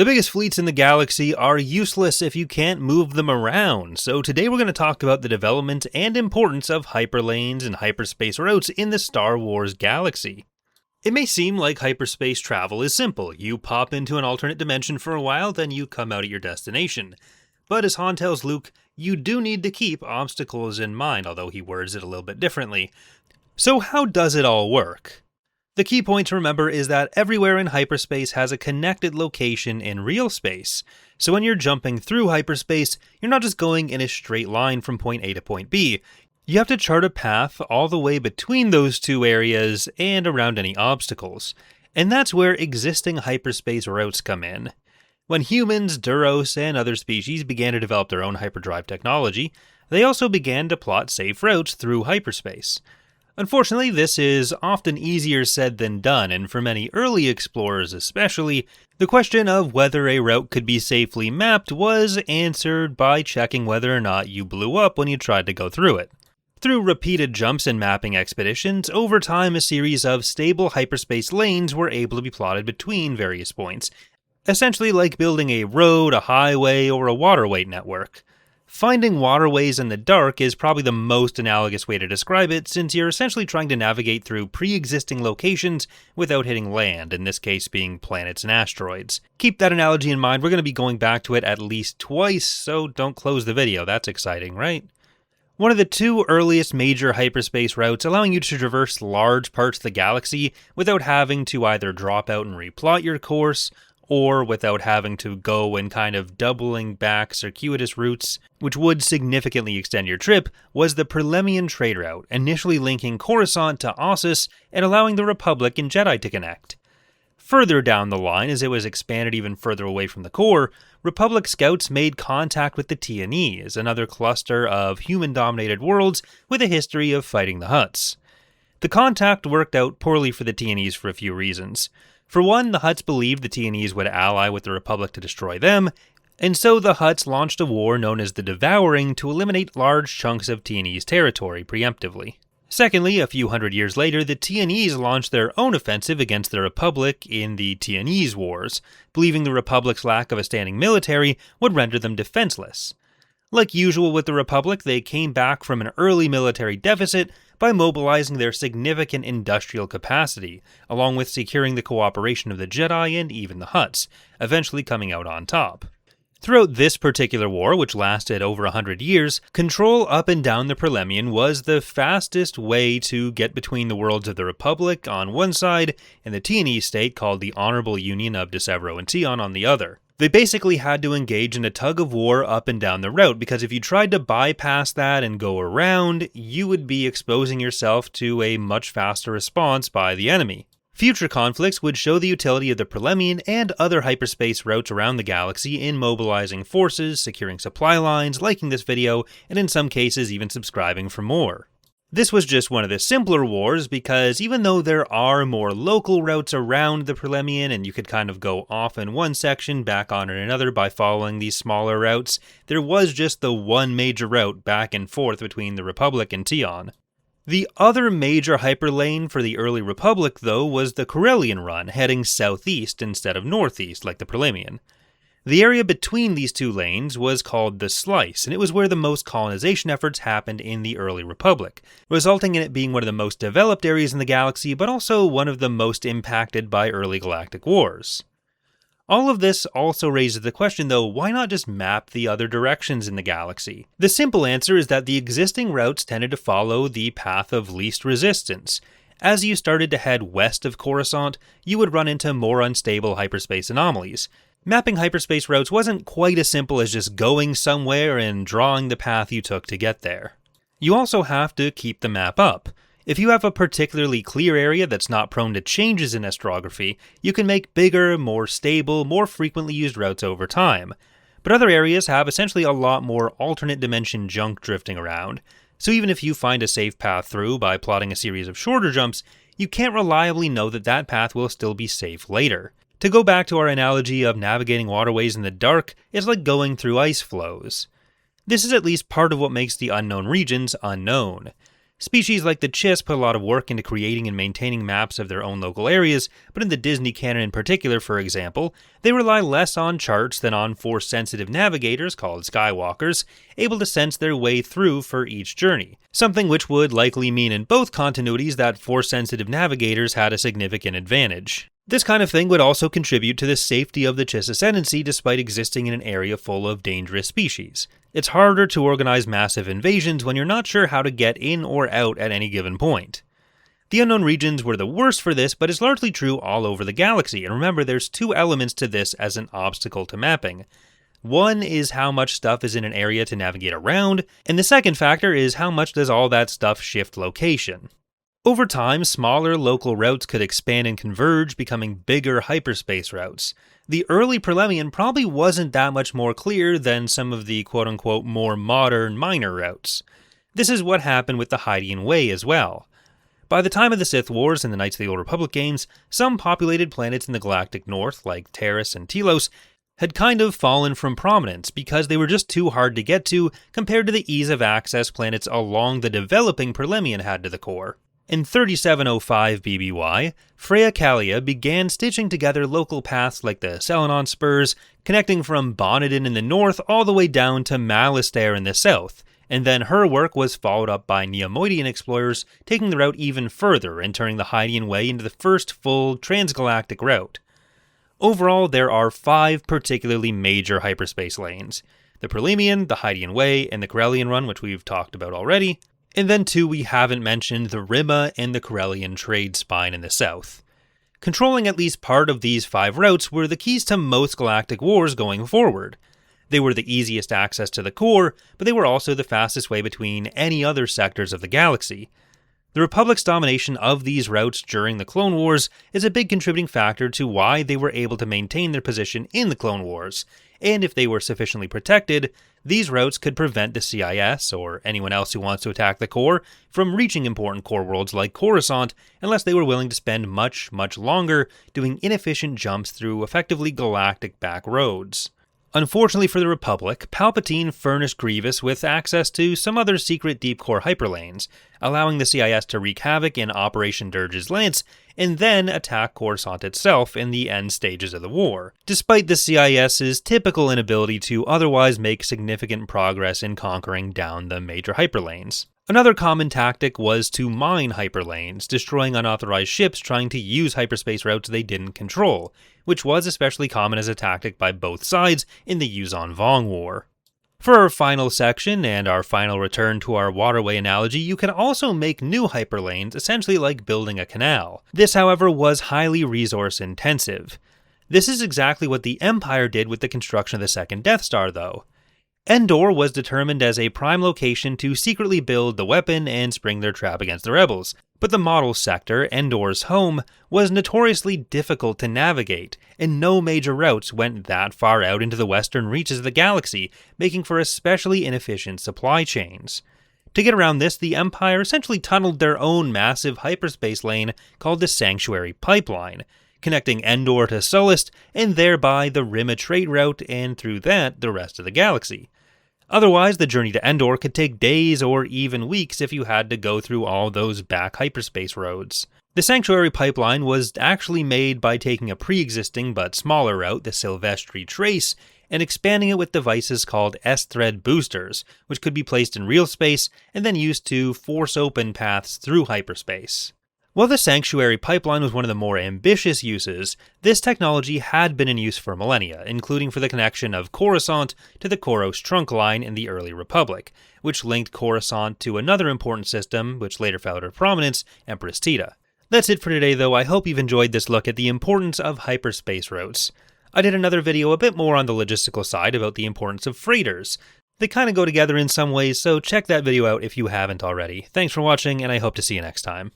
The biggest fleets in the galaxy are useless if you can't move them around, so today we're going to talk about the development and importance of hyperlanes and hyperspace routes in the Star Wars galaxy. It may seem like hyperspace travel is simple. You pop into an alternate dimension for a while, then you come out at your destination. But as Han tells Luke, you do need to keep obstacles in mind, although he words it a little bit differently. So how does it all work? The key point to remember is that everywhere in hyperspace has a connected location in real space. So when you're jumping through hyperspace, you're not just going in a straight line from point A to point B. You have to chart a path all the way between those two areas and around any obstacles. And that's where existing hyperspace routes come in. When humans, Duros, and other species began to develop their own hyperdrive technology, they also began to plot safe routes through hyperspace. Unfortunately, this is often easier said than done, and for many early explorers especially, the question of whether a route could be safely mapped was answered by checking whether or not you blew up when you tried to go through it. Through repeated jumps and mapping expeditions, over time a series of stable hyperspace lanes were able to be plotted between various points, essentially like building a road, a highway, or a waterway network. Finding waterways in the dark is probably the most analogous way to describe it, since you're essentially trying to navigate through pre-existing locations without hitting land, in this case being planets and asteroids. Keep that analogy in mind, we're going to be going back to it at least twice, so don't close the video, that's exciting, right? One of the two earliest major hyperspace routes allowing you to traverse large parts of the galaxy without having to either drop out and replot your course, or without having to go in kind of doubling back circuitous routes, which would significantly extend your trip, was the Prelimian trade route, initially linking Coruscant to Ossus and allowing the Republic and Jedi to connect. Further down the line, as it was expanded even further away from the core, Republic scouts made contact with the Tianese, another cluster of human-dominated worlds with a history of fighting the Hutts. The contact worked out poorly for the Tianese for a few reasons. For one, the Hutts believed the Tianese would ally with the Republic to destroy them, and so the Hutts launched a war known as the Devouring to eliminate large chunks of Tianese territory preemptively. Secondly, a few hundred years later, the Tianese launched their own offensive against the Republic in the Tianese Wars, believing the Republic's lack of a standing military would render them defenseless. Like usual with the Republic, they came back from an early military deficit by mobilizing their significant industrial capacity, along with securing the cooperation of the Jedi and even the Hutts, eventually coming out on top. Throughout this particular war, which lasted over 100 years, control up and down the Prelimian was the fastest way to get between the worlds of the Republic on one side and the Tianese state called the Honorable Union of Desevro and Tion on the other. They basically had to engage in a tug-of-war up and down the route, because if you tried to bypass that and go around, you would be exposing yourself to a much faster response by the enemy. Future conflicts would show the utility of the Prelimian and other hyperspace routes around the galaxy in mobilizing forces, securing supply lines, liking this video, and in some cases even subscribing for more. This was just one of the simpler wars because even though there are more local routes around the Prelimian and you could kind of go off in one section, back on in another by following these smaller routes, there was just the one major route back and forth between the Republic and Tion. The other major hyperlane for the early Republic, though, was the Corellian run, heading southeast instead of northeast like the Prelimian. The area between these two lanes was called the Slice, and it was where the most colonization efforts happened in the early Republic, resulting in it being one of the most developed areas in the galaxy, but also one of the most impacted by early galactic wars. All of this also raises the question, though, why not just map the other directions in the galaxy? The simple answer is that the existing routes tended to follow the path of least resistance. As you started to head west of Coruscant, you would run into more unstable hyperspace anomalies. Mapping hyperspace routes wasn't quite as simple as just going somewhere and drawing the path you took to get there. You also have to keep the map up. If you have a particularly clear area that's not prone to changes in astrography, you can make bigger, more stable, more frequently used routes over time. But other areas have essentially a lot more alternate dimension junk drifting around, so even if you find a safe path through by plotting a series of shorter jumps, you can't reliably know that that path will still be safe later. To go back to our analogy of navigating waterways in the dark, it's like going through ice flows. This is at least part of what makes the unknown regions unknown. Species like the Chiss put a lot of work into creating and maintaining maps of their own local areas, but in the Disney canon in particular, for example, they rely less on charts than on Force-sensitive navigators, called Skywalkers, able to sense their way through for each journey, something which would likely mean in both continuities that Force-sensitive navigators had a significant advantage. This kind of thing would also contribute to the safety of the Chiss Ascendancy despite existing in an area full of dangerous species. It's harder to organize massive invasions when you're not sure how to get in or out at any given point. The unknown regions were the worst for this, but it's largely true all over the galaxy, and remember there's two elements to this as an obstacle to mapping. One is how much stuff is in an area to navigate around, and the second factor is how much does all that stuff shift location. Over time, smaller local routes could expand and converge, becoming bigger hyperspace routes. The early Prelimian probably wasn't that much more clear than some of the quote-unquote more modern minor routes. This is what happened with the Hydian Way as well. By the time of the Sith Wars and the Knights of the Old Republic games, some populated planets in the galactic north, like Taris and Telos, had kind of fallen from prominence because they were just too hard to get to compared to the ease of access planets along the developing Prelimian had to the core. In 3705 BBY, Freya Kalia began stitching together local paths like the Selenon Spurs, connecting from Bonadin in the north all the way down to Malastare in the south, and then her work was followed up by Neomoidian explorers taking the route even further and turning the Hydian Way into the first full transgalactic route. Overall, there are 5 particularly major hyperspace lanes: the Prelimian, the Hydian Way, and the Corellian run, which we've talked about already. And then 2 we haven't mentioned, the Rima and the Corellian trade spine in the south. Controlling at least part of these 5 routes were the keys to most galactic wars going forward. They were the easiest access to the core, but they were also the fastest way between any other sectors of the galaxy. The Republic's domination of these routes during the Clone Wars is a big contributing factor to why they were able to maintain their position in the Clone Wars, and if they were sufficiently protected, these routes could prevent the CIS, or anyone else who wants to attack the core, from reaching important core worlds like Coruscant unless they were willing to spend much longer doing inefficient jumps through effectively galactic back roads. Unfortunately for the Republic, Palpatine furnished Grievous with access to some other secret deep core hyperlanes, allowing the CIS to wreak havoc in Operation Dirge's Lance, and then attack Coruscant itself in the end stages of the war, despite the CIS's typical inability to otherwise make significant progress in conquering down the major hyperlanes. Another common tactic was to mine hyperlanes, destroying unauthorized ships trying to use hyperspace routes they didn't control, which was especially common as a tactic by both sides in the Yuuzhan Vong War. For our final section and our final return to our waterway analogy, you can also make new hyperlanes, essentially like building a canal. This, however, was highly resource intensive. This is exactly what the Empire did with the construction of the second Death Star, though. Endor was determined as a prime location to secretly build the weapon and spring their trap against the rebels, but the model sector, Endor's home, was notoriously difficult to navigate, and no major routes went that far out into the western reaches of the galaxy, making for especially inefficient supply chains. To get around this, the Empire essentially tunneled their own massive hyperspace lane called the Sanctuary Pipeline, connecting Endor to Sullust, and thereby the Rima trade route, and through that, the rest of the galaxy. Otherwise, the journey to Endor could take days or even weeks if you had to go through all those back hyperspace roads. The Sanctuary Pipeline was actually made by taking a pre-existing but smaller route, the Silvestri Trace, and expanding it with devices called S-thread boosters, which could be placed in real space and then used to force open paths through hyperspace. While the Sanctuary Pipeline was one of the more ambitious uses, this technology had been in use for millennia, including for the connection of Coruscant to the Koros trunk line in the early Republic, which linked Coruscant to another important system, which later fell out of prominence, Empress Teta. That's it for today though. I hope you've enjoyed this look at the importance of hyperspace routes. I did another video a bit more on the logistical side about the importance of freighters. They kind of go together in some ways, so check that video out if you haven't already. Thanks for watching, and I hope to see you next time.